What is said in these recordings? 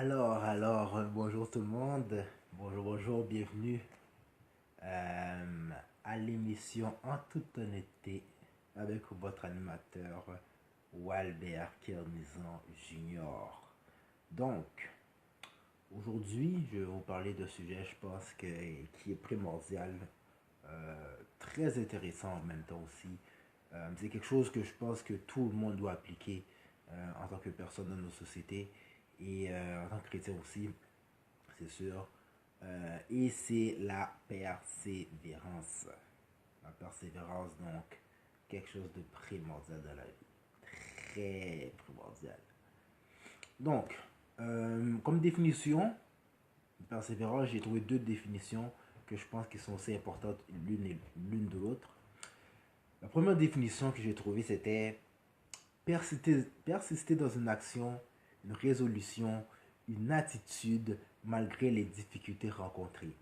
Bonjour tout le monde. Bonjour, bienvenue à l'émission En toute honnêteté avec votre animateur Walbert Kernizan Junior. Donc, aujourd'hui, je vais vous parler d'un sujet, je pense, qui est primordial, très intéressant en même temps aussi. C'est quelque chose que je pense que tout le monde doit appliquer en tant que personne dans nos sociétés et en tant que chrétien aussi, c'est sûr. Et c'est la persévérance. La persévérance, donc, quelque chose de primordial dans la vie. Très primordial. Donc, comme définition, persévérance, j'ai trouvé deux définitions que je pense qui sont assez importantes l'une de l'autre. La première définition que j'ai trouvée, c'était persister dans une action, une résolution, une attitude malgré les difficultés rencontrées.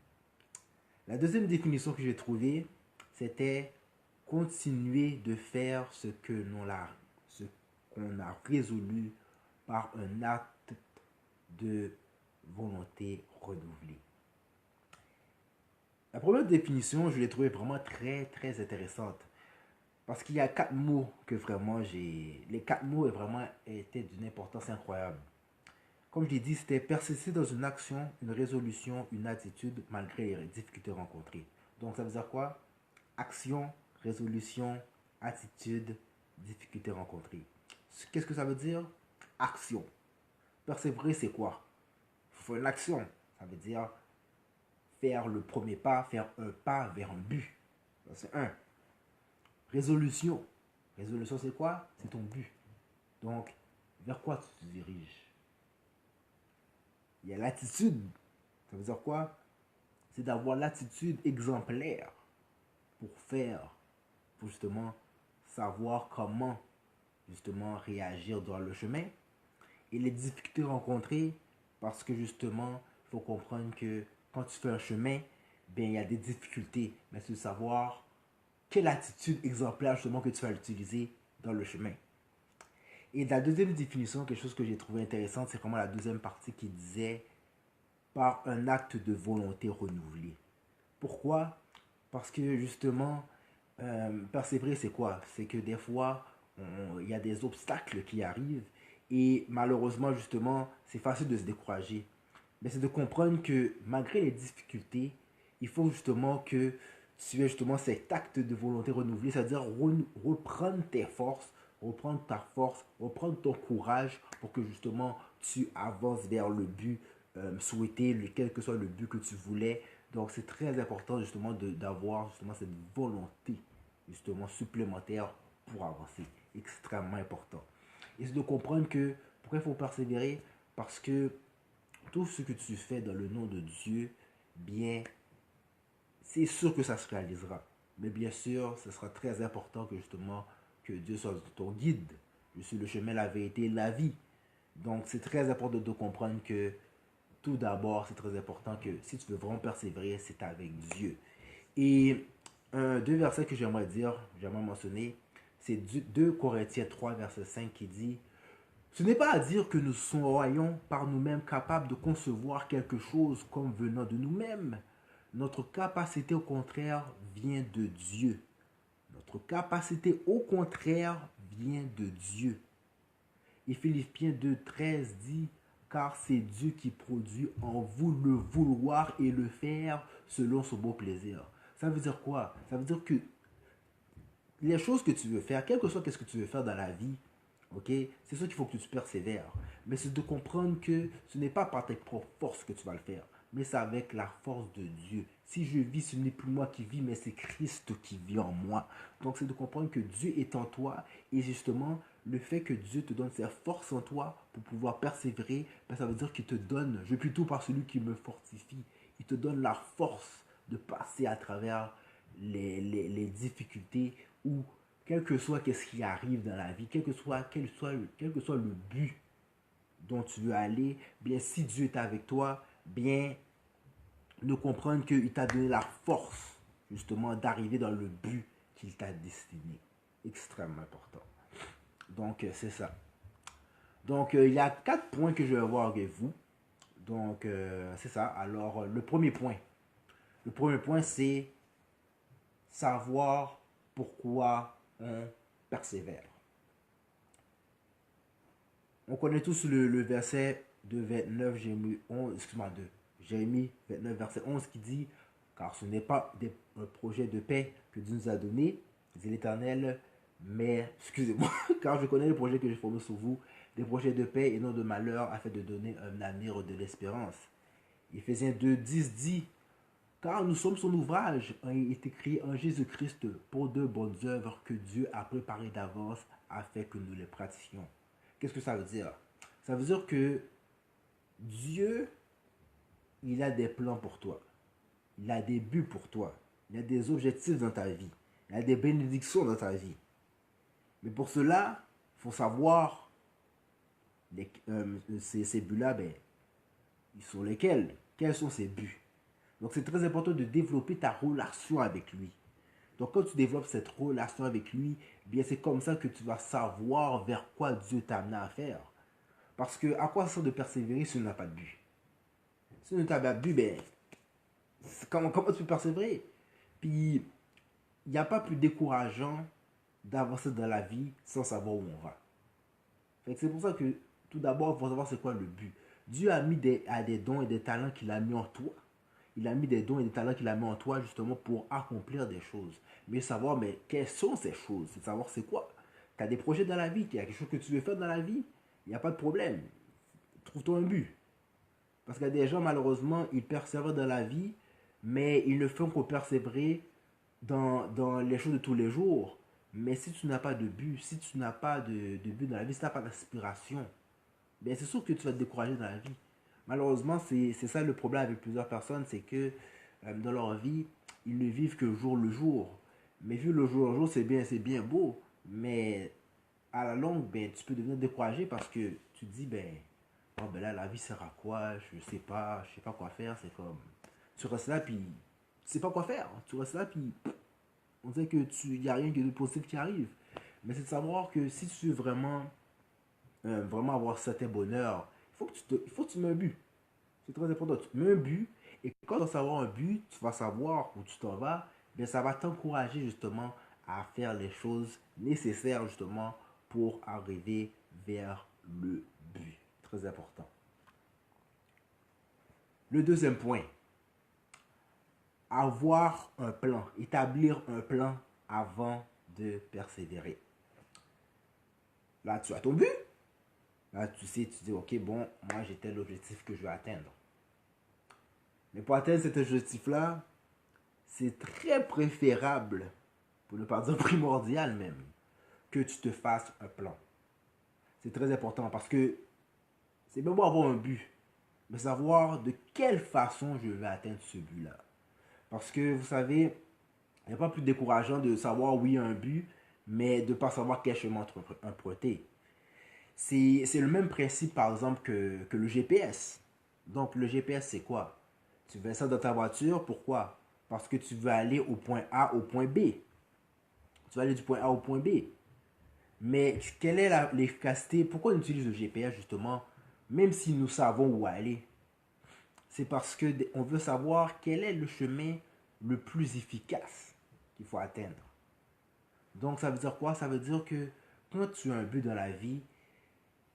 La deuxième définition que j'ai trouvée, c'était continuer de faire ce qu'on a résolu par un acte de volonté renouvelée. La première définition, je l'ai trouvée vraiment très intéressante. Parce qu'il y a quatre mots que vraiment j'ai... Les quatre mots vraiment étaient d'une importance incroyable. Comme je l'ai dit, c'était persister dans une action, une résolution, une attitude malgré les difficultés rencontrées. Donc ça veut dire quoi? Action, résolution, attitude, difficultés rencontrées. Qu'est-ce que ça veut dire? Action. Persévérer, c'est quoi? Il faut une action. Ça veut dire faire le premier pas, faire un pas vers un but. Ça, c'est un. Résolution. Résolution, c'est quoi? C'est ton but. Donc, vers quoi tu te diriges? Il y a l'attitude. Ça veut dire quoi? C'est d'avoir l'attitude exemplaire pour faire, pour justement savoir comment justement réagir dans le chemin. Et les difficultés rencontrées, parce que justement, il faut comprendre que quand tu fais un chemin, bien, il y a des difficultés. Mais c'est de savoir quelle attitude exemplaire justement que tu vas utiliser dans le chemin. Et la deuxième définition, quelque chose que j'ai trouvé intéressant, c'est vraiment la deuxième partie qui disait par un acte de volonté renouvelée. Pourquoi? Parce que justement, persévérer, c'est quoi? C'est que des fois, il y a des obstacles qui arrivent et malheureusement, justement, c'est facile de se décourager. Mais c'est de comprendre que malgré les difficultés, il faut justement que tu aies justement cet acte de volonté renouvelée, c'est-à-dire reprendre tes forces, reprendre ta force, reprendre ton courage pour que justement tu avances vers le but souhaité, quel que soit le but que tu voulais. Donc c'est très important justement d'avoir justement cette volonté justement supplémentaire pour avancer. Extrêmement important. Et c'est de comprendre que pourquoi il faut persévérer? Parce que tout ce que tu fais dans le nom de Dieu, bien, c'est sûr que ça se réalisera. Mais bien sûr, ce sera très important que justement, que Dieu soit ton guide. Je suis le chemin, la vérité, la vie. Donc, c'est très important de comprendre que tout d'abord, c'est très important que si tu veux vraiment persévérer, c'est avec Dieu. Et deux versets que j'aimerais mentionner, c'est 2 Corinthiens 3, verset 5 qui dit: ce n'est pas à dire que nous soyons par nous-mêmes capables de concevoir quelque chose comme venant de nous-mêmes. Notre capacité, au contraire, vient de Dieu. Notre capacité, au contraire, vient de Dieu. Et Philippiens 2,13 dit: car c'est Dieu qui produit en vous le vouloir et le faire selon son beau plaisir. Ça veut dire quoi? Ça veut dire que les choses que tu veux faire, quel que soit ce que tu veux faire dans la vie, ok, c'est sûr qu'il faut que tu persévères. Mais c'est de comprendre que ce n'est pas par tes propres forces que tu vas le faire, mais c'est avec la force de Dieu. Si je vis, ce n'est plus moi qui vis, mais c'est Christ qui vit en moi. Donc c'est de comprendre que Dieu est en toi et justement le fait que Dieu te donne sa force en toi pour pouvoir persévérer, ben, ça veut dire qu'il te donne, je prie tout par celui qui me fortifie, il te donne la force de passer à travers les difficultés ou quel que soit ce qui arrive dans la vie, quel que soit le but dont tu veux aller, bien si Dieu est avec toi, bien de comprendre qu'il t'a donné la force justement d'arriver dans le but qu'il t'a destiné. Extrêmement important. Donc c'est ça. Donc il y a 4 points que je vais voir avec vous. Donc, c'est ça. Alors, le premier point. Le premier point, c'est savoir pourquoi on persévère. On connaît tous le verset de 29, Jérémie 11, excuse-moi, de Jérémie 29, verset 11 qui dit, car ce n'est pas un projet de paix que Dieu nous a donné, dit l'Éternel, mais, excusez-moi, car je connais le projet que j'ai formé sur vous, des projets de paix et non de malheur, afin de donner un avenir de l'espérance. Éphésiens 2, 10 dit, car nous sommes son ouvrage, est écrit en Jésus-Christ pour de bonnes œuvres que Dieu a préparées d'avance afin que nous les pratiquions. Qu'est-ce que ça veut dire? Ça veut dire que Dieu, il a des plans pour toi. Il a des buts pour toi. Il a des objectifs dans ta vie. Il a des bénédictions dans ta vie. Mais pour cela, il faut savoir ces buts-là, ben, ils sont lesquels? Quels sont ces buts? Donc c'est très important de développer ta relation avec lui. Donc quand tu développes cette relation avec lui, bien c'est comme ça que tu vas savoir vers quoi Dieu t'a amené à faire. Parce que à quoi ça sert de persévérer si tu n'as pas de but? Si tu n'as pas de but, ben, comment tu peux persévérer? Puis il n'y a pas plus décourageant d'avancer dans la vie sans savoir où on va. C'est pour ça que tout d'abord, il faut savoir c'est quoi le but. Dieu a mis des dons et des talents qu'il a mis en toi. Il a mis des dons et des talents qu'il a mis en toi justement pour accomplir des choses. Mais savoir, mais quelles sont ces choses? C'est savoir c'est quoi. Tu as des projets dans la vie, il y a quelque chose que tu veux faire dans la vie, il n'y a pas de problème. Trouve-toi un but. Parce qu'il y a des gens, malheureusement, ils persévèrent dans la vie, mais ils ne font que persévérer dans les choses de tous les jours. Mais si tu n'as pas de but, si tu n'as pas de but dans la vie, si tu n'as pas d'inspiration, ben c'est sûr que tu vas te décourager dans la vie. Malheureusement, c'est ça le problème avec plusieurs personnes, c'est que dans leur vie, ils ne vivent que jour le jour. Mais vivre le jour le jour, c'est bien beau. Mais à la longue, ben, tu peux devenir découragé parce que tu te dis, ben, oh, ben là, la vie sert à quoi? Je sais pas quoi faire. C'est comme, tu restes là, puis tu sais pas quoi faire. Tu restes là, puis on dirait que il n'y a rien de positif qui arrive. Mais c'est de savoir que si tu veux vraiment avoir certain bonheur, il faut que tu mets un but. C'est très important. Tu mets un but et quand tu vas savoir un but, tu vas savoir où tu t'en vas, bien ça va t'encourager justement à faire les choses nécessaires justement pour arriver vers le but. Très important. Le deuxième point, avoir un plan, établir un plan avant de persévérer. Là, tu as ton but. Là, tu sais, tu dis, ok, bon, moi j'ai tel objectif que je veux atteindre. Mais pour atteindre cet objectif-là, c'est très préférable, pour ne pas dire primordial même, que tu te fasses un plan. C'est très important parce que c'est bien beau avoir un but, mais savoir de quelle façon je vais atteindre ce but-là. Parce que vous savez, il n'y a pas plus décourageant de savoir oui un but, mais de ne pas savoir quel chemin emprunter. C'est le même principe par exemple que le GPS. Donc le GPS c'est quoi? Tu veux ça dans ta voiture, pourquoi? Parce que tu veux aller au point A au point B. Tu vas aller du point A au point B. Mais quelle est l'efficacité? Pourquoi on utilise le GPS justement, même si nous savons où aller? C'est parce que on veut savoir quel est le chemin le plus efficace qu'il faut atteindre. Donc ça veut dire quoi? Ça veut dire que quand tu as un but dans la vie,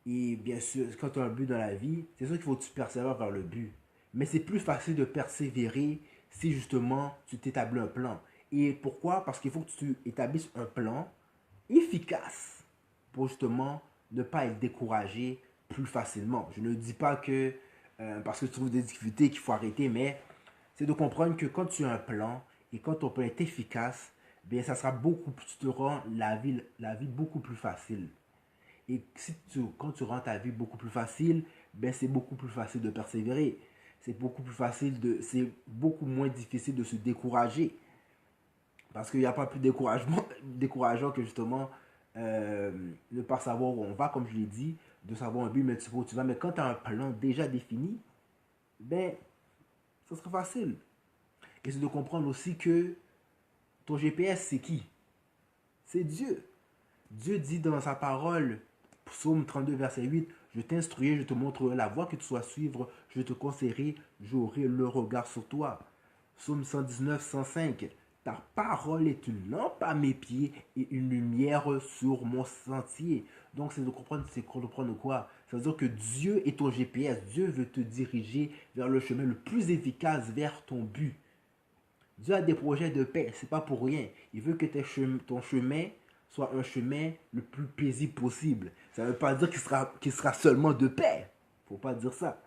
et bien sûr, quand tu as un but dans la vie, c'est sûr qu'il faut que tu persévères vers le but. Mais c'est plus facile de persévérer si justement tu t'établis un plan. Et pourquoi? Parce qu'il faut que tu établisses un plan efficace pour justement ne pas être découragé plus facilement. Je ne dis pas que parce que tu trouves des difficultés qu'il faut arrêter, mais c'est de comprendre que quand tu as un plan et quand ton plan est efficace, bien ça sera tu te rends la vie beaucoup plus facile. Et quand tu rends ta vie beaucoup plus facile, ben c'est beaucoup plus facile de persévérer. C'est beaucoup moins difficile de se décourager. Parce qu'il n'y a pas plus décourageant que justement ne pas savoir où on va, comme je l'ai dit, de savoir un but, mais tu sais où tu vas. Mais quand tu as un plan déjà défini, ben, ça sera facile. Et c'est de comprendre aussi que ton GPS, c'est qui? C'est Dieu. Dieu dit dans sa parole Psaume 32, verset 8, je t'instruirai, je te montrerai la voie que tu dois suivre, je te conseillerai, j'aurai le regard sur toi. Psaume 119, 105, ta parole est une lampe à mes pieds et une lumière sur mon sentier. Donc c'est comprendre quoi? Ça veut dire que Dieu est ton GPS. Dieu veut te diriger vers le chemin le plus efficace vers ton but. Dieu a des projets de paix, c'est pas pour rien. Il veut que ton chemin soit un chemin le plus paisible possible. Ça ne veut pas dire qu'il sera seulement de paix. Faut pas dire ça.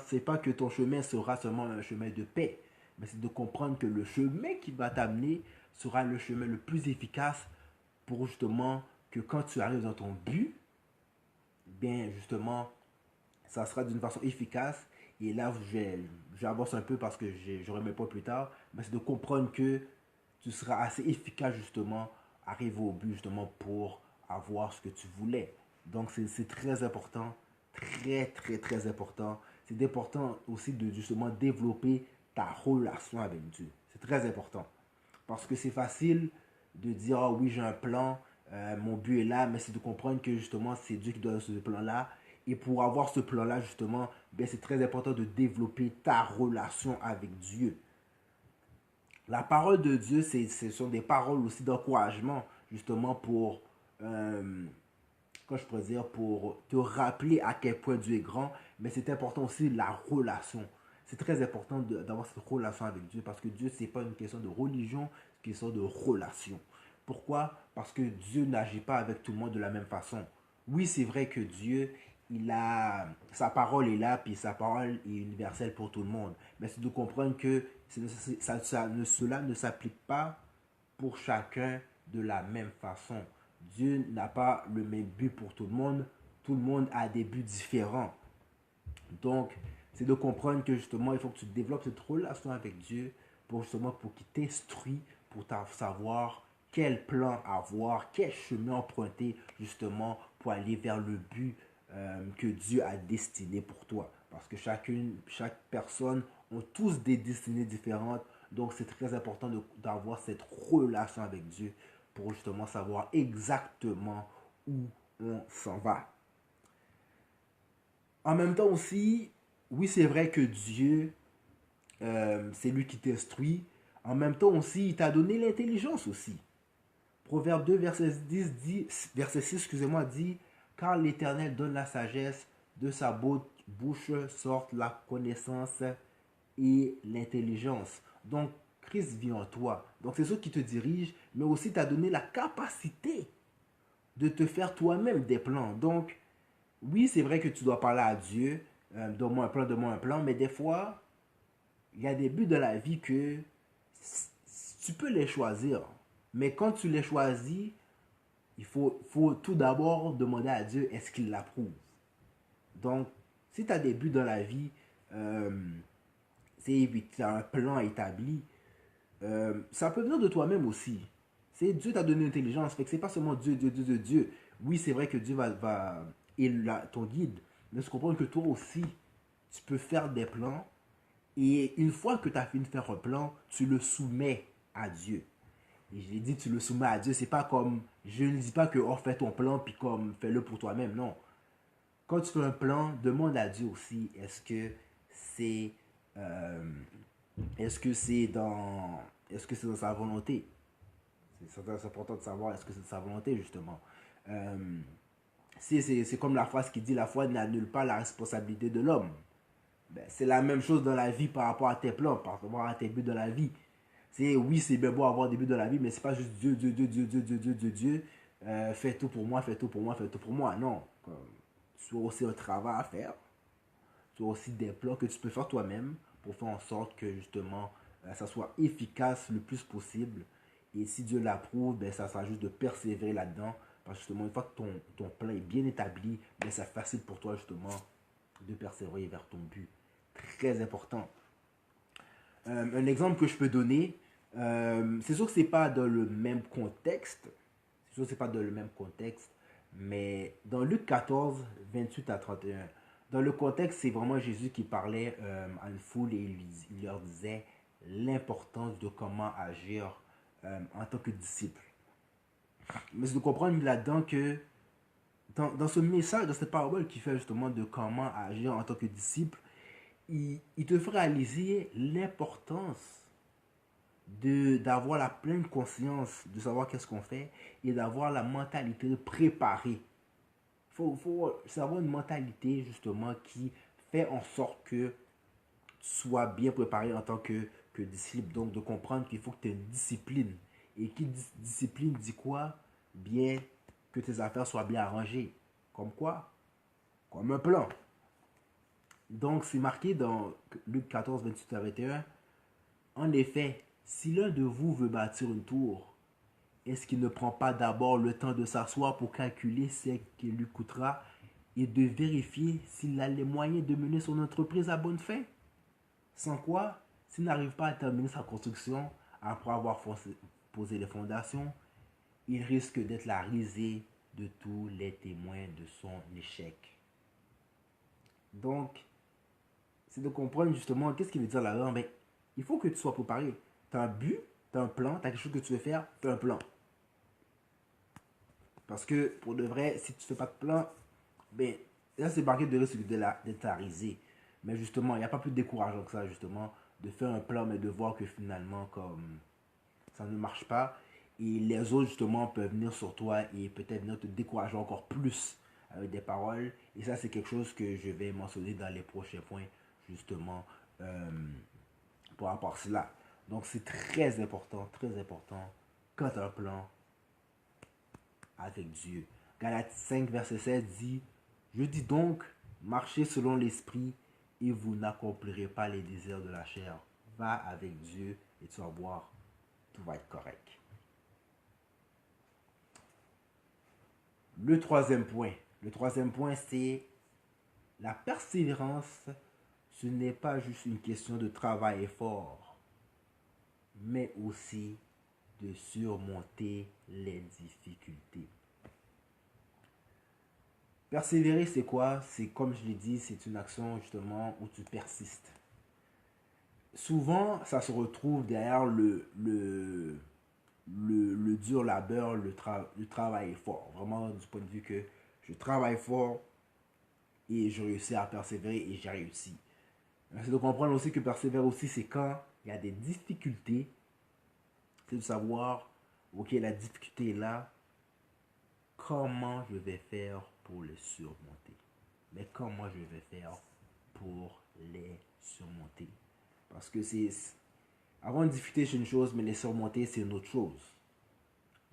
C'est pas que ton chemin sera seulement un chemin de paix, mais c'est de comprendre que le chemin qui va t'amener sera le chemin le plus efficace pour justement que quand tu arrives dans ton but, bien justement, ça sera d'une façon efficace. Et là, j'avance un peu parce que j'aurai mes points plus tard, mais c'est de comprendre que tu seras assez efficace justement, arriver au but justement pour avoir ce que tu voulais. Donc c'est très important, très important. C'est important aussi de justement développer ta relation avec Dieu. C'est très important. Parce que c'est facile de dire, ah oui, j'ai un plan, mon but est là, mais c'est de comprendre que justement, c'est Dieu qui donne ce plan-là. Et pour avoir ce plan-là, justement, ben, c'est très important de développer ta relation avec Dieu. La parole de Dieu, ce sont des paroles aussi d'encouragement, justement, quand je pourrais dire, pour te rappeler à quel point Dieu est grand, mais c'est important aussi la relation. C'est très important d'avoir cette relation avec Dieu parce que Dieu, ce n'est pas une question de religion, c'est une question de relation. Pourquoi? Parce que Dieu n'agit pas avec tout le monde de la même façon. Oui, c'est vrai que Dieu, sa parole est là, puis sa parole est universelle pour tout le monde. Mais c'est de comprendre que cela ne s'applique pas pour chacun de la même façon. Dieu n'a pas le même but pour tout le monde. Tout le monde a des buts différents. Donc, c'est de comprendre que justement, il faut que tu développes cette relation avec Dieu pour qu'il t'instruise, pour savoir quel plan avoir, quel chemin emprunter justement pour aller vers le but que Dieu a destiné pour toi. Parce que chaque personne ont tous des destinées différentes. Donc, c'est très important d'avoir cette relation avec Dieu pour justement savoir exactement où on s'en va. En même temps aussi, oui, c'est vrai que Dieu, c'est lui qui t'instruit. En même temps aussi, il t'a donné l'intelligence aussi. Proverbe 2, verset 6, excusez-moi, dit, car l'Éternel donne la sagesse, de sa bouche sortent la connaissance et l'intelligence. Donc, Christ vit en toi. Donc, c'est ce qui te dirige, mais aussi t'a donné la capacité de te faire toi-même des plans. Donc, oui, c'est vrai que tu dois parler à Dieu, donne-moi un plan, mais des fois, il y a des buts de la vie que tu peux les choisir. Mais quand tu les choisis, faut tout d'abord demander à Dieu est-ce qu'il l'approuve. Donc, si tu as des buts dans la vie, tu as un plan établi, ça peut venir de toi-même aussi. C'est Dieu t'a donné l'intelligence, fait que c'est pas seulement Dieu. Oui, c'est vrai que Dieu est ton guide, mais je comprends que toi aussi, tu peux faire des plans et une fois que tu as fini de faire un plan, tu le soumets à Dieu. Et je l'ai dit, tu le soumets à Dieu, c'est pas comme, je ne dis pas que oh, fais ton plan puis comme fais-le pour toi-même, non. Quand tu fais un plan, demande à Dieu aussi, c'est euh, est-ce que c'est dans sa volonté? C'est très important de savoir est-ce que c'est de sa volonté justement. Euh, c'est comme la phrase qui dit la foi n'annule pas la responsabilité de l'homme. Ben, c'est la même chose dans la vie par rapport à tes plans, par rapport à tes buts dans la vie. Oui, c'est bien beau avoir des buts dans la vie, mais c'est pas juste Dieu. Fais tout pour moi, fais tout pour moi, fais tout pour moi. Non. Tu as aussi un travail à faire. Tu as aussi des plans que tu peux faire toi-même pour faire en sorte que justement ça soit efficace le plus possible. Et si Dieu l'approuve, ben, ça sera juste de persévérer là-dedans. Parce que justement, une fois que ton plan est bien établi, ben, c'est facile pour toi justement de persévérer vers ton but. Très important. Un exemple que je peux donner, c'est sûr que c'est pas dans le même contexte. C'est sûr que c'est pas dans le même contexte. Mais dans Luc 14, 28 à 31, dans le contexte, c'est vraiment Jésus qui parlait à une foule et il leur disait l'importance de comment agir en tant que disciple. Mais c'est de comprendre là-dedans que dans ce message, dans cette parabole qui fait justement de comment agir en tant que disciple, il te fait réaliser l'importance d'avoir la pleine conscience de savoir qu'est-ce qu'on fait et d'avoir la mentalité préparée. Faut savoir une mentalité justement qui fait en sorte que tu sois bien préparé en tant que disciple. Donc de comprendre qu'il faut que tu aies une discipline. Et qui dit discipline dit quoi? Bien que tes affaires soient bien arrangées. Comme quoi? Comme un plan. Donc c'est marqué dans Luc 14, 28 à 21. En effet, si l'un de vous veut bâtir une tour, est-ce qu'il ne prend pas d'abord le temps de s'asseoir pour calculer ce qu'il lui coûtera et de vérifier s'il a les moyens de mener son entreprise à bonne fin? Sans quoi, s'il n'arrive pas à terminer sa construction après avoir posé les fondations, il risque d'être la risée de tous les témoins de son échec. Donc, c'est de comprendre justement qu'est-ce qu'il veut dire là-dedans. Ben, il faut que tu sois préparé. Tu as un but, tu as un plan, tu as quelque chose que tu veux faire, tu as un plan. Parce que pour de vrai, si tu ne fais pas de plan, ben, là c'est marqué de risque d'être la risée. Mais justement, il n'y a pas plus décourageant que ça, justement, de faire un plan, mais de voir que finalement, comme ça ne marche pas. Et les autres, justement, peuvent venir sur toi et peut-être venir te décourager encore plus avec des paroles. Et ça, c'est quelque chose que je vais mentionner dans les prochains points, justement, pour rapport à cela. Donc, c'est très important, quand tu as un plan avec Dieu. Galates 5, verset 7 dit, je dis donc, marchez selon l'esprit et vous n'accomplirez pas les désirs de la chair. Va avec Dieu et tu vas voir, tout va être correct. Le troisième point, c'est la persévérance. Ce n'est pas juste une question de travail et fort, mais aussi de surmonter les difficultés. Persévérer, c'est quoi? C'est comme je l'ai dit, c'est une action justement où tu persistes. Souvent, ça se retrouve derrière le dur labeur, le travail fort. Vraiment du point de vue que je travaille fort et je réussis à persévérer et j'ai réussi. C'est de comprendre aussi que persévérer aussi, c'est quand il y a des difficultés. C'est de savoir, ok, la difficulté est là, comment je vais faire pour les surmonter. Mais comment je vais faire pour les surmonter. Parce que c'est... Avoir une difficulté, c'est une chose, mais les surmonter, c'est une autre chose.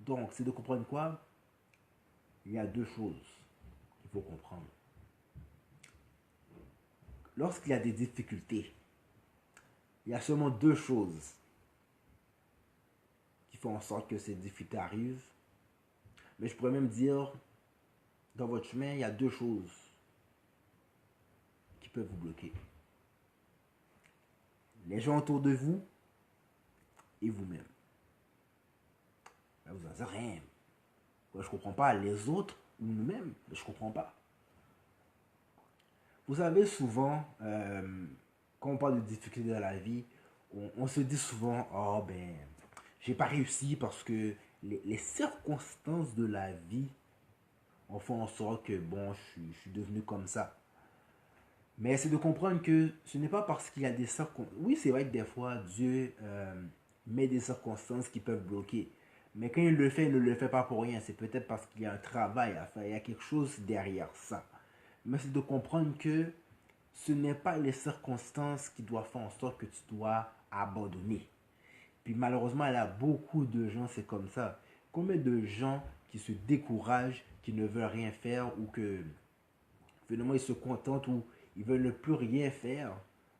Donc, c'est de comprendre quoi? Il y a deux choses qu'il faut comprendre. Lorsqu'il y a des difficultés, il y a seulement deux choses qui font en sorte que ces difficultés arrivent. Mais je pourrais même dire, dans votre chemin, il y a deux choses qui peuvent vous bloquer. Les gens autour de vous et vous-même. Là, vous en savez rien. Je ne comprends pas les autres ou nous-mêmes, mais je ne comprends pas. Vous savez, souvent, quand on parle de difficultés dans la vie, on se dit souvent, oh ben, j'ai pas réussi parce que les circonstances de la vie ont fait en sorte que, bon, je suis devenu comme ça. Mais c'est de comprendre que ce n'est pas parce qu'il y a des circonstances. Oui, c'est vrai que des fois, Dieu met des circonstances qui peuvent bloquer. Mais quand il ne le fait pas pour rien. C'est peut-être parce qu'il y a un travail à faire. Il y a quelque chose derrière ça. Mais c'est de comprendre que ce n'est pas les circonstances qui doivent faire en sorte que tu dois abandonner. Puis malheureusement, il y a beaucoup de gens, c'est comme ça. Combien de gens qui se découragent, qui ne veulent rien faire ou que finalement ils se contentent ou ils veulent ne plus rien faire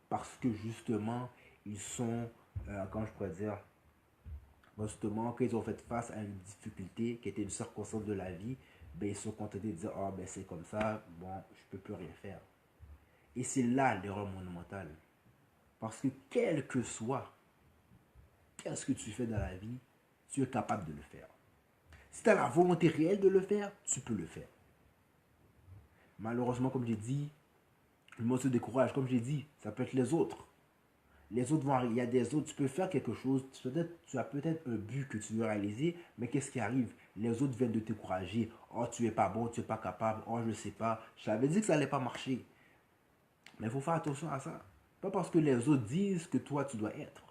parce que justement ils sont, comment je pourrais dire, justement quand ils ont fait face à une difficulté qui était une circonstance de la vie, ben ils sont contentés de dire oh ben c'est comme ça, bon je peux plus rien faire. Et c'est là l'erreur monumentale. Parce que quel que soit qu'est-ce que tu fais dans la vie, tu es capable de le faire. Si tu as la volonté réelle de le faire, tu peux le faire. Malheureusement, comme j'ai dit, le monde se décourage. Comme j'ai dit, ça peut être les autres. Les autres vont, il y a des autres, tu peux faire quelque chose, tu as peut-être un but que tu veux réaliser, mais qu'est-ce qui arrive? Les autres viennent de te décourager. Oh, tu es pas bon, tu es pas capable. Oh, je sais pas. Je t'avais dit que ça allait pas marcher. Mais il faut faire attention à ça. Pas parce que les autres disent que toi, tu dois être.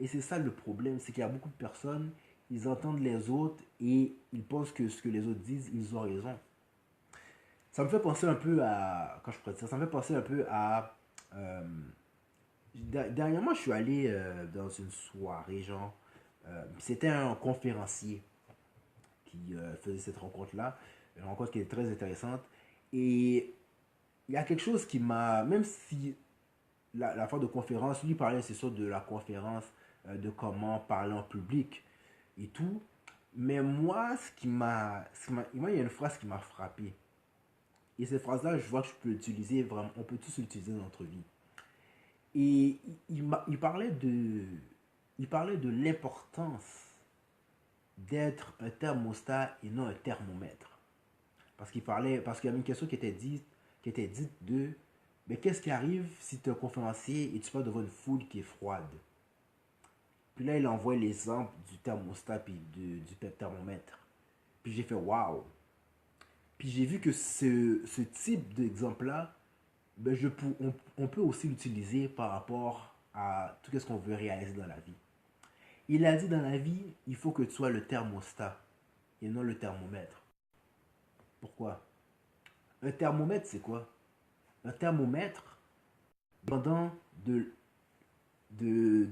Et c'est ça le problème, c'est qu'il y a beaucoup de personnes, ils entendent les autres et ils pensent que ce que les autres disent, ils ont raison. Ça me fait penser un peu à, quand je pourrais dire, ça me fait penser un peu à, euh, dernièrement je suis allé dans une soirée, genre, c'était un conférencier qui faisait cette rencontre-là, une rencontre qui est très intéressante. Et il y a quelque chose qui m'a, même si la fois de conférence, lui parlait c'est sûr de la conférence, de comment parler en public et tout. Mais moi, moi, il y a une phrase qui m'a frappé. Et cette phrase-là, je vois que je peux l'utiliser vraiment, on peut tous l'utiliser dans notre vie. Et il parlait de l'importance d'être un thermostat et non un thermomètre. Parce qu'il y avait une question qui était dite de, mais qu'est-ce qui arrive si tu es un conférencier et tu parles devant une foule qui est froide? Puis là, il envoie l'exemple du thermostat et du thermomètre. Puis j'ai fait waouh. Puis j'ai vu que ce type d'exemple-là, ben on peut aussi l'utiliser par rapport à tout ce qu'on veut réaliser dans la vie. Il a dit dans la vie, il faut que tu sois le thermostat et non le thermomètre. Pourquoi? Un thermomètre, c'est quoi? Un thermomètre, dépendant de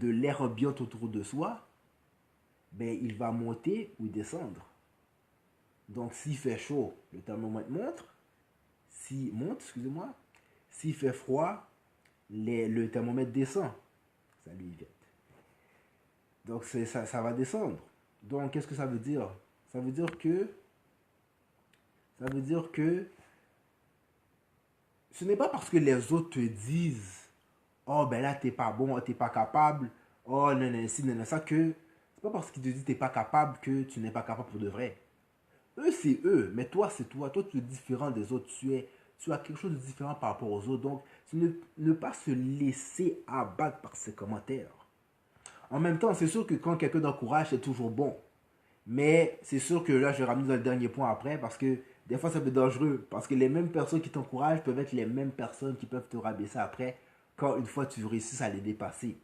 l'air ambiant autour de soi, ben, il va monter ou descendre. Donc, s'il fait chaud, le thermomètre monte, excusez-moi. S'il fait froid, le thermomètre descend. Salut Yvette. Donc, ça va descendre. Donc, qu'est-ce que ça veut dire? Ça veut dire que, ça veut dire que ce n'est pas parce que les autres te disent, oh ben là t'es pas bon, t'es pas capable, oh non, non, si, non, non, ça que, c'est pas parce qu'ils te disent t'es pas capable que tu n'es pas capable pour de vrai. Eux, c'est eux, mais toi, c'est toi. Toi, tu es différent des autres. Tu as quelque chose de différent par rapport aux autres. Donc, ne pas se laisser abattre par ces commentaires. En même temps, c'est sûr que quand quelqu'un t'encourage, c'est toujours bon. Mais c'est sûr que là, je vais ramener dans le dernier point après parce que des fois, ça peut être dangereux. Parce que les mêmes personnes qui t'encouragent peuvent être les mêmes personnes qui peuvent te rabaisser après quand une fois tu réussis à les dépasser.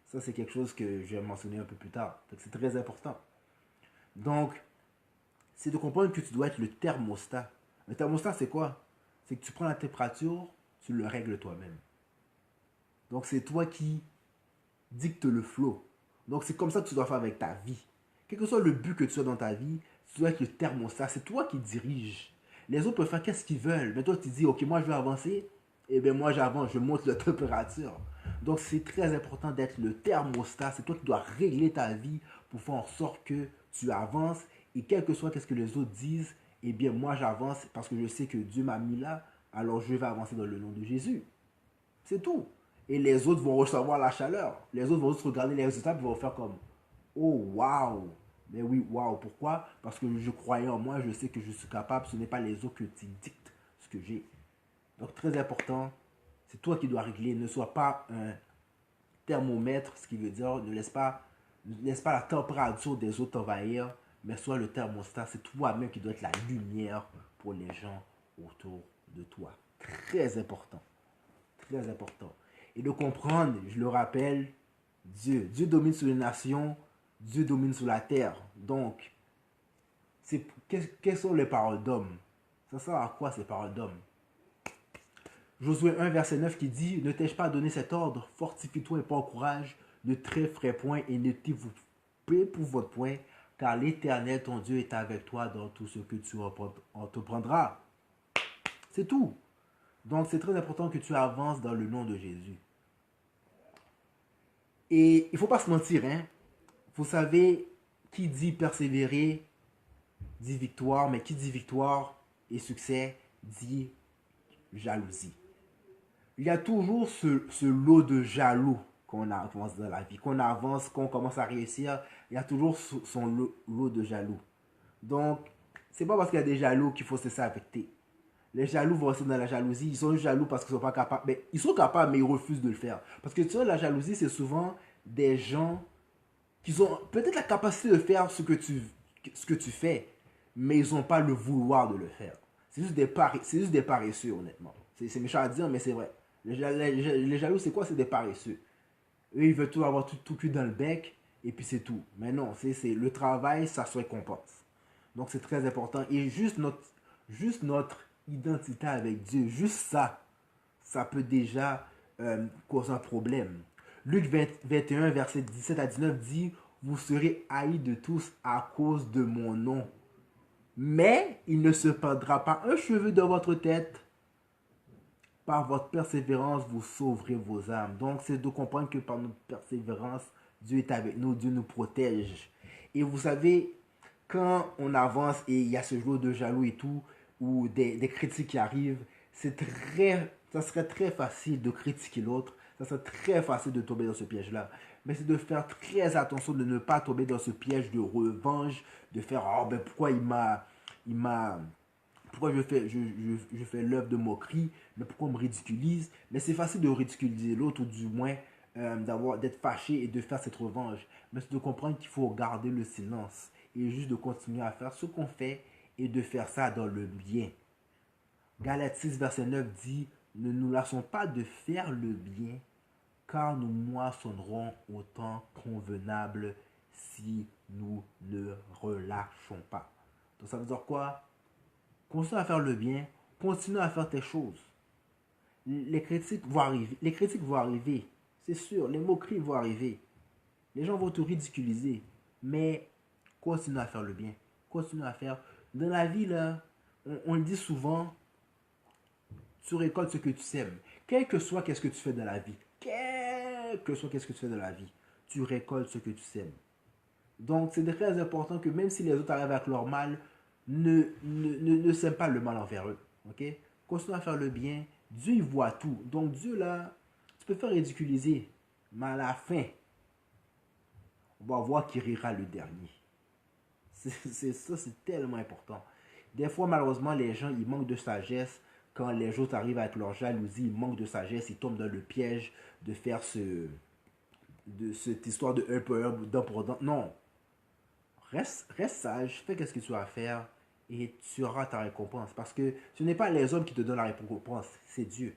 Ça, c'est quelque chose que je vais mentionner un peu plus tard. C'est très important. Donc, c'est de comprendre que tu dois être le thermostat. Le thermostat, c'est quoi? C'est que tu prends la température, tu le règles toi-même. Donc, c'est toi qui dicte le flow. Donc, c'est comme ça que tu dois faire avec ta vie. Quel que soit le but que tu as dans ta vie, tu dois être le thermostat. C'est toi qui diriges. Les autres peuvent faire qu'est-ce qu'ils veulent. Mais toi, tu dis, ok, moi, je veux avancer. Eh bien, moi, j'avance, je monte la température. Donc, c'est très important d'être le thermostat. C'est toi qui dois régler ta vie pour faire en sorte que tu avances. Et quel que soit ce que les autres disent, eh bien, moi, j'avance parce que je sais que Dieu m'a mis là. Alors, je vais avancer dans le nom de Jésus. C'est tout. Et les autres vont recevoir la chaleur. Les autres vont juste regarder les résultats et vont faire comme, oh, waouh. Mais oui, waouh. Pourquoi? Parce que je croyais en moi, je sais que je suis capable. Ce n'est pas les autres qui dictent ce que j'ai. Donc, très important, c'est toi qui dois régler. Ne sois pas un thermomètre, ce qui veut dire ne laisse pas la température des autres t'envahir, mais sois le thermostat. C'est toi-même qui dois être la lumière pour les gens autour de toi. Très important. Très important. Et de comprendre, je le rappelle, Dieu. Dieu domine sur les nations, Dieu domine sur la terre. Donc, quelles sont les paroles d'homme? Ça sert à quoi ces paroles d'homme? Josué 1, verset 9 qui dit, ne t'ai-je pas donné cet ordre, fortifie-toi et prends courage, ne trêve point et ne t'éprouve point, car l'Éternel, ton Dieu, est avec toi dans tout ce que tu entreprendras. C'est tout. Donc, c'est très important que tu avances dans le nom de Jésus. Et il ne faut pas se mentir, hein. Vous savez, qui dit persévérer, dit victoire, mais qui dit victoire et succès, dit jalousie. Il y a toujours ce lot de jaloux qu'on avance dans la vie. Qu'on avance, qu'on commence à réussir, il y a toujours son lot de jaloux. Donc, c'est pas parce qu'il y a des jaloux qu'il faut se laisser affecter. Les jaloux vont rester dans la jalousie. Ils sont jaloux parce qu'ils sont pas capables. Mais ils sont capables, mais ils refusent de le faire. Parce que tu vois, la jalousie, c'est souvent des gens qui ont peut-être la capacité de faire ce que tu fais, mais ils n'ont pas le vouloir de le faire. C'est juste des paresseux, honnêtement. C'est méchant à dire, mais c'est vrai. Les jaloux, c'est quoi? C'est des paresseux. Eux, ils veulent tout avoir tout cuit dans le bec, et puis c'est tout. Mais non, le travail, ça se récompense. Donc c'est très important. Et juste notre identité avec Dieu, juste ça, ça peut déjà causer un problème. Luc 21, verset 17 à 19 dit, vous serez haïs de tous à cause de mon nom. Mais il ne se perdra pas un cheveu de votre tête. Par votre persévérance, vous sauverez vos âmes. Donc, c'est de comprendre que par notre persévérance, Dieu est avec nous, Dieu nous protège. Et vous savez, quand on avance et il y a ce jour de jaloux et tout, ou des critiques qui arrivent, ça serait très facile de critiquer l'autre. Ça serait très facile de tomber dans ce piège-là. Mais c'est de faire très attention de ne pas tomber dans ce piège de revanche, de faire, oh ben pourquoi il m'a, pourquoi je fais l'œuvre de moquerie, mais pourquoi on me ridiculise. Mais c'est facile de ridiculiser l'autre, ou du moins d'être fâché et de faire cette revanche. Mais c'est de comprendre qu'il faut garder le silence et juste de continuer à faire ce qu'on fait et de faire ça dans le bien. Galates 6, verset 9 dit, ne nous lassons pas de faire le bien, car nous moissonnerons au temps convenable si nous ne relâchons pas. Donc ça veut dire quoi? Continue à faire le bien, continue à faire tes choses. Les critiques vont arriver, c'est sûr, les moqueries vont arriver. Les gens vont te ridiculiser, mais continue à faire le bien, continue à faire. Dans la vie, là, on le dit souvent, tu récoltes ce que tu sèmes. Quel que soit qu'est-ce que tu fais dans la vie, quel que soit qu'est-ce que tu fais dans la vie, tu récoltes ce que tu sèmes. Donc, c'est très important que même si les autres arrivent avec leur mal, ne sème pas le mal envers eux. Ok? Continue à faire le bien. Dieu, il voit tout. Donc, Dieu, là, tu peux faire ridiculiser, mais à la fin, on va voir qui rira le dernier. Ça, c'est tellement important. Des fois, malheureusement, les gens, ils manquent de sagesse. Quand les autres arrivent avec leur jalousie, ils manquent de sagesse. Ils tombent dans le piège de faire de cette histoire de un pour un, d'un pour d'un. Non. Reste sage, fais ce que tu as à faire et tu auras ta récompense. Parce que ce n'est pas les hommes qui te donnent la récompense, c'est Dieu.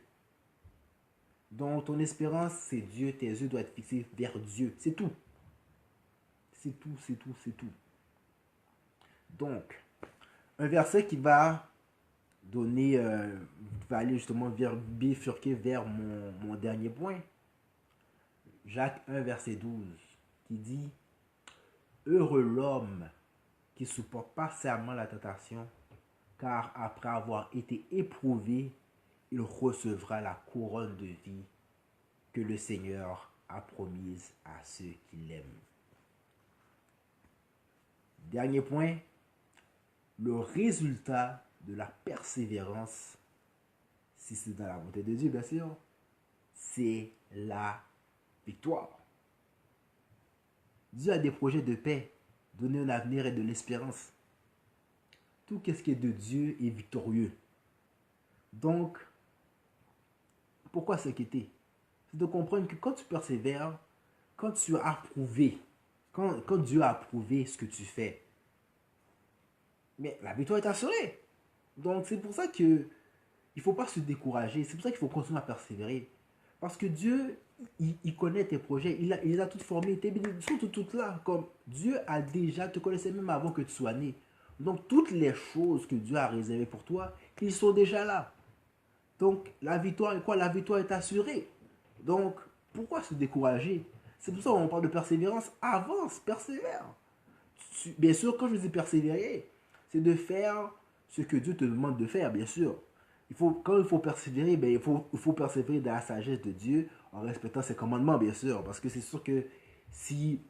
Donc ton espérance, c'est Dieu. Tes yeux doivent être fixés vers Dieu. C'est tout. C'est tout, c'est tout, c'est tout. Donc, un verset qui va donner, va aller justement bifurquer vers mon dernier point. Jacques 1, verset 12, qui dit, heureux l'homme qui supporte patiemment la tentation, car après avoir été éprouvé, il recevra la couronne de vie que le Seigneur a promise à ceux qui l'aiment. Dernier point, le résultat de la persévérance, si c'est dans la volonté de Dieu bien sûr, c'est la victoire. Dieu a des projets de paix, donner un avenir et de l'espérance. Tout ce qui est de Dieu est victorieux. Donc, pourquoi s'inquiéter? C'est de comprendre que quand tu persévères, quand tu as approuvé, quand Dieu a approuvé ce que tu fais, mais la victoire est assurée. Donc, c'est pour ça que il ne faut pas se décourager. C'est pour ça qu'il faut continuer à persévérer. Parce que Dieu, il connaît tes projets. Il les a toutes formés. Tes bénédictions sont toutes là. Comme Dieu a déjà, te connaissait même avant que tu sois né. Donc, toutes les choses que Dieu a réservées pour toi, ils sont déjà là. Donc, la victoire est quoi? La victoire est assurée. Donc, pourquoi se décourager? C'est pour ça qu'on parle de persévérance. Avance, persévère. Bien sûr, quand je dis persévérer, c'est de faire ce que Dieu te demande de faire, bien sûr. Quand il faut persévérer, ben, il faut persévérer dans la sagesse de Dieu en respectant ses commandements, bien sûr. Parce que c'est sûr que si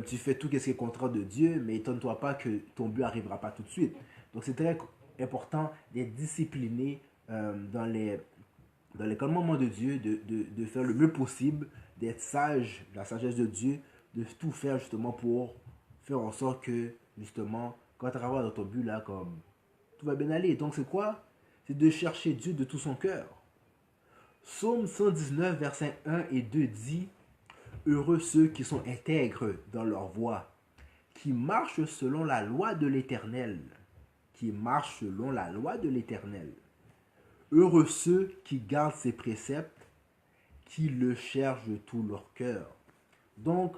tu fais tout ce qui est contraire de Dieu, mais étonne-toi pas que ton but n'arrivera pas tout de suite. Donc c'est très important d'être discipliné dans les commandements de Dieu, de faire le mieux possible, d'être sage, la sagesse de Dieu, de tout faire justement pour faire en sorte que, justement, quand tu arrives dans ton but là, comme tout va bien aller. Donc c'est quoi? c'est de chercher Dieu de tout son cœur. Psaume 119, versets 1 et 2 dit, heureux ceux qui sont intègres dans leur voie, qui marchent selon la loi de l'Éternel, qui marchent selon la loi de l'Éternel. Heureux ceux qui gardent ses préceptes, qui le cherchent de tout leur cœur. Donc,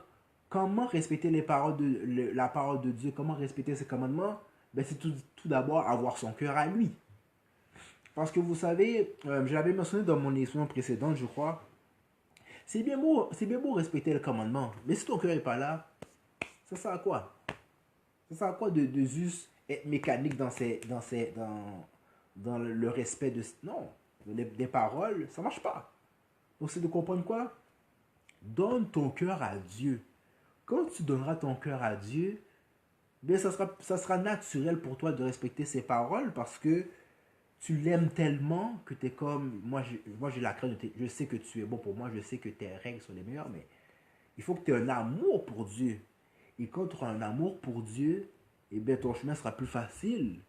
comment respecter la parole de Dieu, comment respecter ses commandements? Ben, c'est tout d'abord avoir son cœur à lui. Parce que vous savez, je l'avais mentionné dans mon émission précédente, je crois, c'est bien beau respecter le commandement, mais si ton cœur n'est pas là, ça sert à quoi? Ça sert à quoi de juste être mécanique dans le respect de... Non, des paroles, ça ne marche pas. Donc c'est de comprendre quoi? Donne ton cœur à Dieu. Quand tu donneras ton cœur à Dieu, bien ça sera naturel pour toi de respecter ses paroles parce que tu l'aimes tellement que tu es comme, moi j'ai la crainte, je sais que tu es bon pour moi, je sais que tes règles sont les meilleures, mais il faut que tu aies un amour pour Dieu. Et quand tu auras un amour pour Dieu, eh bien ton chemin sera plus facile.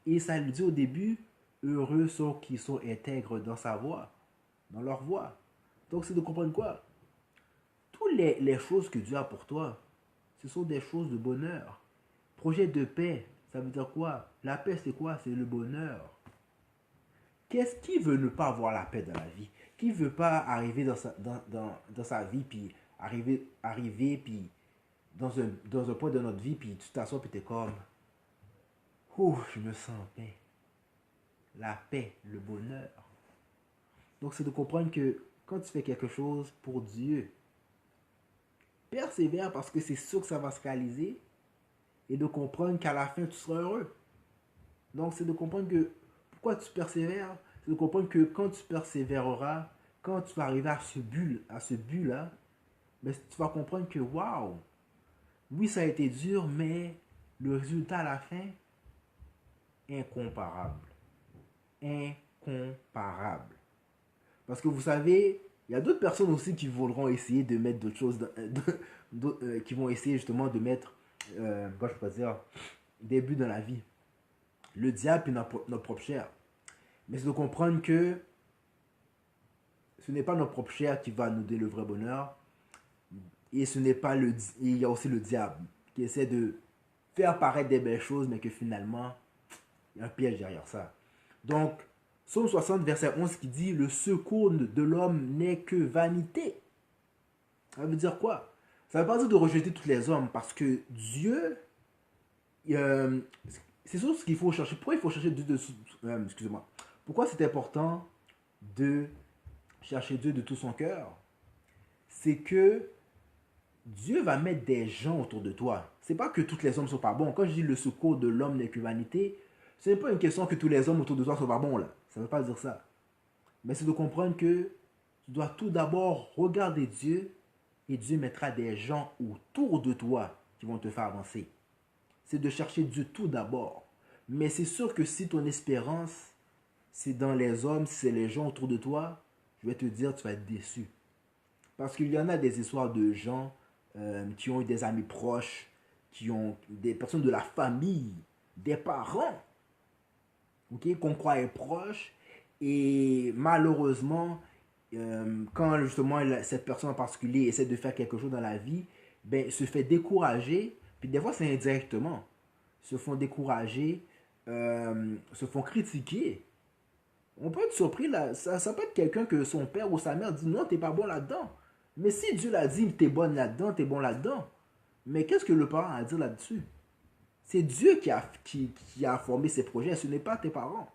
Et ça lui dit au début, heureux ceux qui sont intègres dans sa voie, dans leur voie. Donc c'est de comprendre quoi? Toutes les choses que Dieu a pour toi, ce sont des choses de bonheur. Projet de paix, ça veut dire quoi? La paix c'est quoi? C'est le bonheur. Qu'est-ce qui veut ne pas avoir la paix dans la vie? Qui veut pas arriver dans sa vie, puis arriver puis dans un point de notre vie, puis tu t'assois, puis tu es comme, ouh, je me sens en paix. La paix, le bonheur. Donc c'est de comprendre que quand tu fais quelque chose pour Dieu, persévère parce que c'est sûr que ça va se réaliser, et de comprendre qu'à la fin tu seras heureux. Donc c'est de comprendre que pourquoi tu persévères, c'est de comprendre que quand tu persévéreras, quand tu vas arriver à ce but-là, ben, tu vas comprendre que waouh, oui ça a été dur, mais le résultat à la fin, incomparable. Incomparable. Parce que vous savez, il y a d'autres personnes aussi qui voudront essayer de mettre d'autres choses, qui vont essayer justement de mettre, quoi je peux dire, des buts dans la vie. Le diable est notre propre chair. Mais c'est de comprendre que ce n'est pas notre propre chair qui va nous donner le vrai bonheur. Et ce n'est pas il y a aussi le diable qui essaie de faire paraître des belles choses, mais que finalement, il y a un piège derrière ça. Donc, Psaume 60, verset 11 qui dit, le secours de l'homme n'est que vanité. Ça veut dire quoi? Ça veut pas dire de rejeter tous les hommes, parce que Dieu, c'est sûr ce qu'il faut chercher. Pourquoi il faut chercher Dieu excusez-moi. Pourquoi c'est important de chercher Dieu de tout son cœur? C'est que Dieu va mettre des gens autour de toi. C'est pas que tous les hommes sont pas bons. Quand je dis le secours de l'homme n'est que vanité, ce n'est pas une question que tous les hommes autour de toi sont pas bons là. Ça ne veut pas dire ça. Mais c'est de comprendre que tu dois tout d'abord regarder Dieu et Dieu mettra des gens autour de toi qui vont te faire avancer. C'est de chercher Dieu tout d'abord. Mais c'est sûr que si ton espérance, c'est dans les hommes, si c'est les gens autour de toi, je vais te dire, tu vas être déçu. Parce qu'il y en a des histoires de gens qui ont eu des amis proches, qui ont des personnes de la famille, des parents, okay, qu'on croyait proches. Et malheureusement, quand justement cette personne en particulier essaie de faire quelque chose dans la vie, ben, se fait décourager. Puis des fois, c'est indirectement. Se font décourager, se font critiquer. On peut être surpris là. Ça peut être quelqu'un que son père ou sa mère dit non, t'es pas bon là-dedans. Mais si Dieu l'a dit, t'es bonne là-dedans, t'es bon là-dedans. Mais qu'est-ce que le parent a à dire là-dessus? C'est Dieu qui a formé ses projets, ce n'est pas tes parents.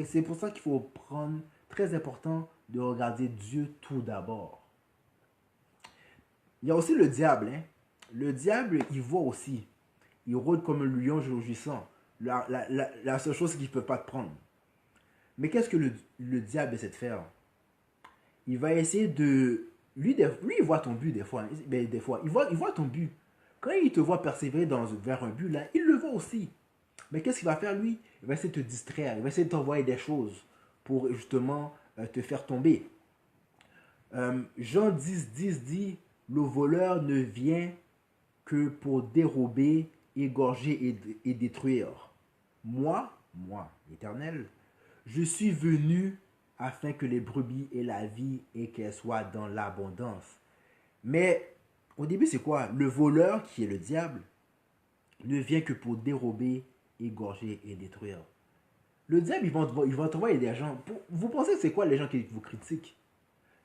C'est pour ça qu'il faut prendre, très important, de regarder Dieu tout d'abord. Il y a aussi le diable. Hein? Le diable, il voit aussi. Il rôde comme un lion rugissant. La seule chose, c'est qu'il ne peut pas te prendre. Mais qu'est-ce que le diable essaie de faire? Il va essayer de... Lui, il voit ton but des fois. Ben, des fois, il voit ton but. Quand il te voit persévérer vers un but, là, il le voit aussi. Mais qu'est-ce qu'il va faire, lui? Il va essayer de te distraire. Il va essayer de t'envoyer des choses pour justement te faire tomber. Jean 10 dit, le voleur ne vient que pour dérober, égorger et détruire. Moi, l'Éternel, Je suis venu afin que les brebis aient la vie et qu'elles soient dans l'abondance. Mais au début, c'est quoi? Le voleur, qui est le diable, ne vient que pour dérober, égorger et détruire. Le diable, il va envoyer des gens. Vous pensez que c'est quoi les gens qui vous critiquent?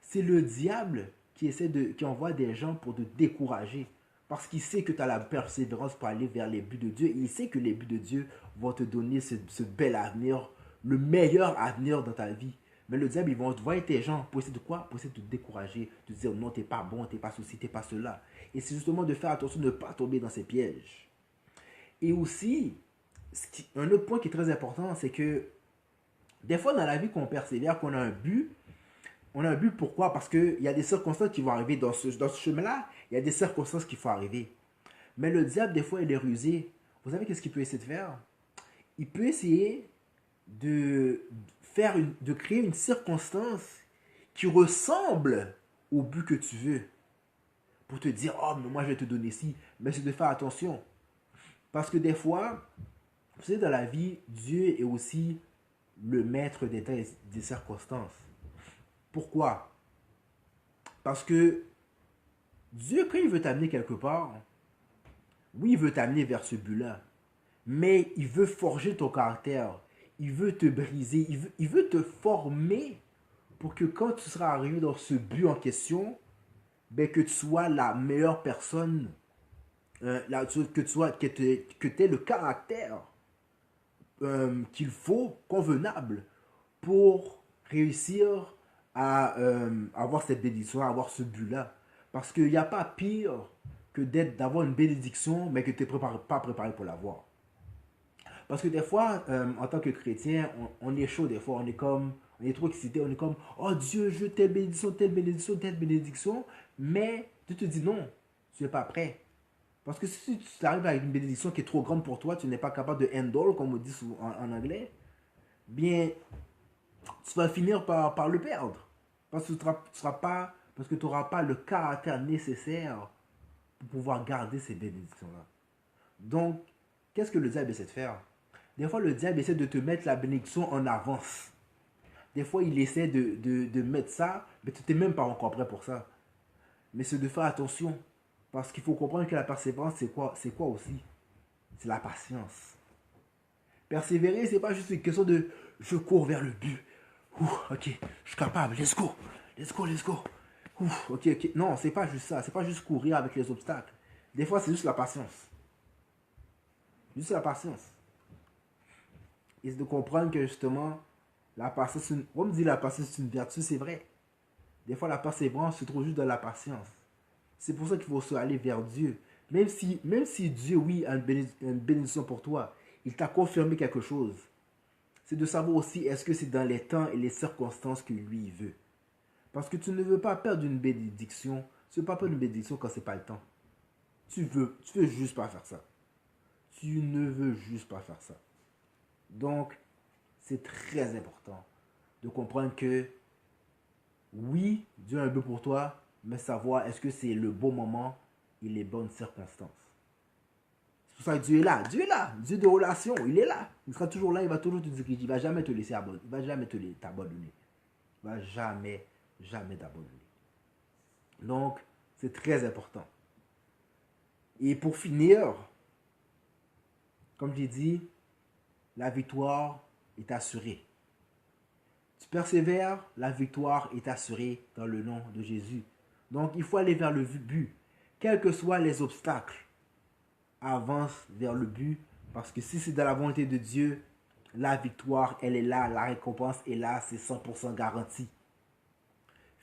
C'est le diable qui envoie des gens pour te décourager. Parce qu'il sait que tu as la persévérance pour aller vers les buts de Dieu. Il sait que les buts de Dieu vont te donner ce bel avenir, le meilleur avenir dans ta vie. Mais le diable, ils vont envoyer tes gens pour essayer de quoi? Pour essayer de te décourager, de te dire non, t'es pas bon, t'es pas ceci, t'es pas cela. Et c'est justement de faire attention de ne pas tomber dans ces pièges. Et aussi, un autre point qui est très important, c'est que des fois dans la vie qu'on persévère, qu'on a un but, on a un but pourquoi? Parce qu'il y a des circonstances qui vont arriver dans ce chemin-là. Il y a des circonstances qu'il faut arriver. Mais le diable, des fois, il est rusé. Vous savez qu'est-ce qu'il peut essayer de faire? Il peut essayer de créer une circonstance qui ressemble au but que tu veux. Pour te dire, oh, mais moi, je vais te donner ci. Mais c'est de faire attention. Parce que des fois, vous savez, dans la vie, Dieu est aussi le maître des circonstances. Pourquoi? Parce que Dieu, quand il veut t'amener quelque part, oui, il veut t'amener vers ce but-là. Mais il veut forger ton caractère. Il veut te briser. Il veut te former pour que quand tu seras arrivé dans ce but en question, ben, que tu sois la meilleure personne, que tu aies le caractère qu'il faut, convenable, pour réussir à avoir cette bénédiction, à avoir ce but-là. Parce qu'il n'y a pas pire que d'avoir une bénédiction, mais que tu n'es pas préparé pour l'avoir. Parce que des fois, en tant que chrétien, on est chaud des fois, on est trop excité, on est comme, oh Dieu, je veux telle bénédiction, telle bénédiction, telle bénédiction, mais tu te dis non, tu n'es pas prêt. Parce que si tu arrives avec une bénédiction qui est trop grande pour toi, tu n'es pas capable de handle, comme on dit en anglais, bien, tu vas finir par le perdre. Parce que tu n'auras pas le caractère nécessaire pour pouvoir garder ces bénédictions-là. Donc, qu'est-ce que le diable essaie de faire? Des fois, le diable essaie de te mettre la bénédiction en avance. Des fois, il essaie de mettre ça, mais tu n'es même pas encore prêt pour ça. Mais c'est de faire attention. Parce qu'il faut comprendre que la persévérance, c'est quoi? C'est quoi aussi? C'est la patience. Persévérer, c'est pas juste une question de je cours vers le but. Ok, je suis capable, let's go. Let's go, let's go. Ok. Non, c'est pas juste ça. C'est pas juste courir avec les obstacles. Des fois, c'est juste la patience. Juste la patience. Et c'est de comprendre que justement, la patience, on me dit la patience c'est une vertu, c'est vrai. Des fois, la persévérance se trouve juste dans la patience. C'est pour ça qu'il faut aller vers Dieu. Même si Dieu, oui, a une bénédiction pour toi, il t'a confirmé quelque chose. C'est de savoir aussi est-ce que c'est dans les temps et les circonstances que lui veut. Parce que tu ne veux pas perdre une bénédiction. Tu ne veux pas perdre une bénédiction quand ce n'est pas le temps. Tu veux juste pas faire ça. Tu ne veux juste pas faire ça. Donc, c'est très important de comprendre que oui, Dieu a un but pour toi, mais savoir est-ce que c'est le bon moment et les bonnes circonstances. C'est pour ça que Dieu est là. Dieu est là. Dieu de relation, il est là. Il sera toujours là, il va toujours te diriger. Il ne va jamais te laisser abandonner. Il ne va jamais t'abandonner. Il ne va jamais t'abandonner. Donc, c'est très important. Et pour finir, comme j'ai dit, la victoire est assurée. Tu persévères, la victoire est assurée dans le nom de Jésus. Donc, il faut aller vers le but. Quels que soient les obstacles, avance vers le but. Parce que si c'est dans la volonté de Dieu, la victoire, elle est là. La récompense est là. C'est 100% garanti.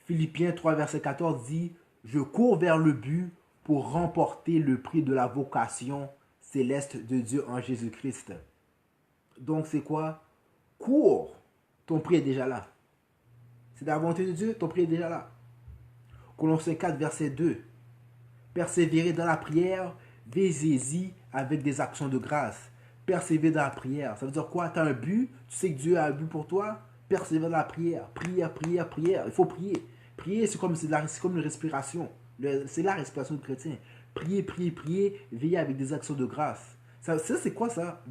Philippiens 3, verset 14 dit, « Je cours vers le but pour remporter le prix de la vocation céleste de Dieu en Jésus-Christ. » Donc, c'est quoi? Cours. Ton prix est déjà là. C'est la volonté de Dieu, ton prix est déjà là. Colossiens 4, verset 2. Persévérez dans la prière, veillez-y avec des actions de grâce. Persévérer dans la prière. Ça veut dire quoi? Tu as un but, tu sais que Dieu a un but pour toi, persévère dans la prière. Prière, prière, prière. Il faut prier. Prier, c'est comme une respiration. C'est la respiration du chrétien. Prier, prier, prier, veiller avec des actions de grâce. Ça c'est quoi ça?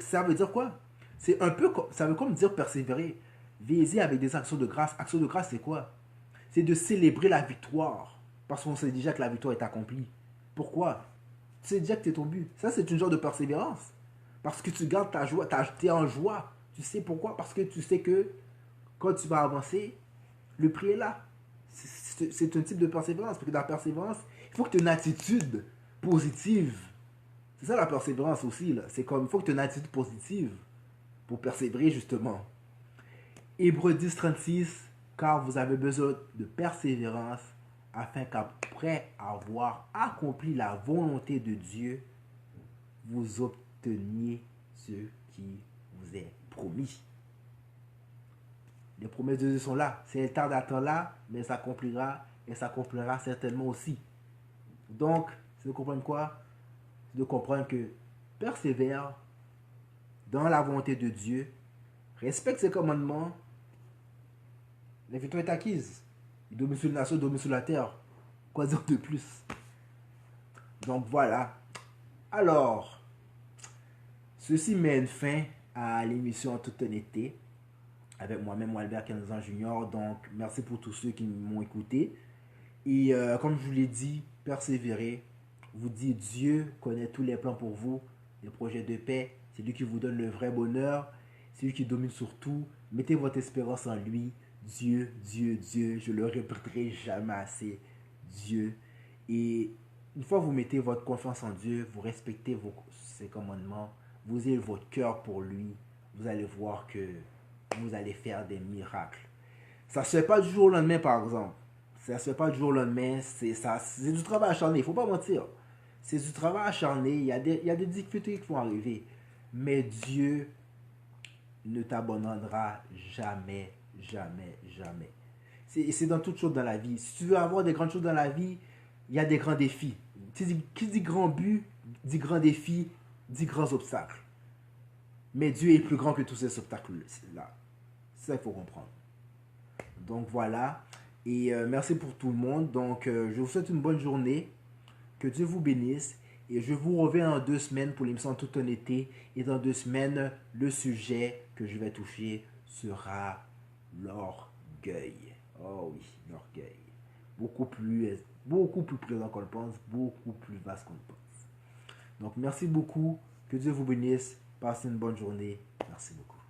Ça veut dire quoi? C'est un peu, ça veut comme dire persévérer. Veiller avec des actions de grâce. Action de grâce, c'est quoi? C'est de célébrer la victoire. Parce qu'on sait déjà que la victoire est accomplie. Pourquoi? Tu sais déjà que c'est ton but. Ça, c'est une genre de persévérance. Parce que tu gardes ta joie, tu es en joie. Tu sais pourquoi? Parce que tu sais que quand tu vas avancer, le prix est là. C'est un type de persévérance. Parce que dans la persévérance, il faut que tu aies une attitude positive. C'est ça la persévérance aussi. C'est comme, il faut que tu aies une attitude positive pour persévérer justement. Hébreux 10, 36, car vous avez besoin de persévérance afin qu'après avoir accompli la volonté de Dieu, vous obteniez ce qui vous est promis. Les promesses de Dieu sont là. C'est le temps d'attendre là, mais ça accomplira et ça accomplira certainement aussi. Donc, c'est de comprendre quoi? C'est de comprendre que persévère dans la volonté de Dieu, respecte ses commandements, la victoire est acquise. Il domine sur les nations, il domine sur la terre. Quoi dire de plus? Donc voilà. Alors, ceci met une fin à l'émission en toute honnêteté. Avec moi-même, Albert 15 ans junior. Donc, merci pour tous ceux qui m'ont écouté. Et comme je vous l'ai dit, persévérez. Vous dites, Dieu connaît tous les plans pour vous, les projets de paix. C'est lui qui vous donne le vrai bonheur. C'est lui qui domine sur tout. Mettez votre espérance en lui. Dieu, Dieu, Dieu. Je le répéterai jamais assez. Dieu. Et une fois que vous mettez votre confiance en Dieu, vous respectez ses commandements, vous avez votre cœur pour lui, vous allez voir que vous allez faire des miracles. Ça ne se fait pas du jour au lendemain, par exemple. Ça ne se fait pas du jour au lendemain. C'est du travail acharné. Il ne faut pas mentir. C'est du travail acharné. Il y a des difficultés qui vont arriver. Mais Dieu ne t'abandonnera jamais, jamais, jamais. C'est dans toutes choses dans la vie. Si tu veux avoir des grandes choses dans la vie, il y a des grands défis. Qui dit grand but, dit grand défi, dit grands obstacles. Mais Dieu est plus grand que tous ces obstacles-là. C'est ça qu'il faut comprendre. Donc voilà. Et merci pour tout le monde. Donc je vous souhaite une bonne journée. Que Dieu vous bénisse. Et je vous reviens dans 2 semaines pour l'émission en toute honnêteté. Et dans 2 semaines, le sujet que je vais toucher sera l'orgueil. Oh oui, l'orgueil. Beaucoup plus présent qu'on le pense, beaucoup plus vaste qu'on le pense. Donc merci beaucoup. Que Dieu vous bénisse. Passez une bonne journée. Merci beaucoup.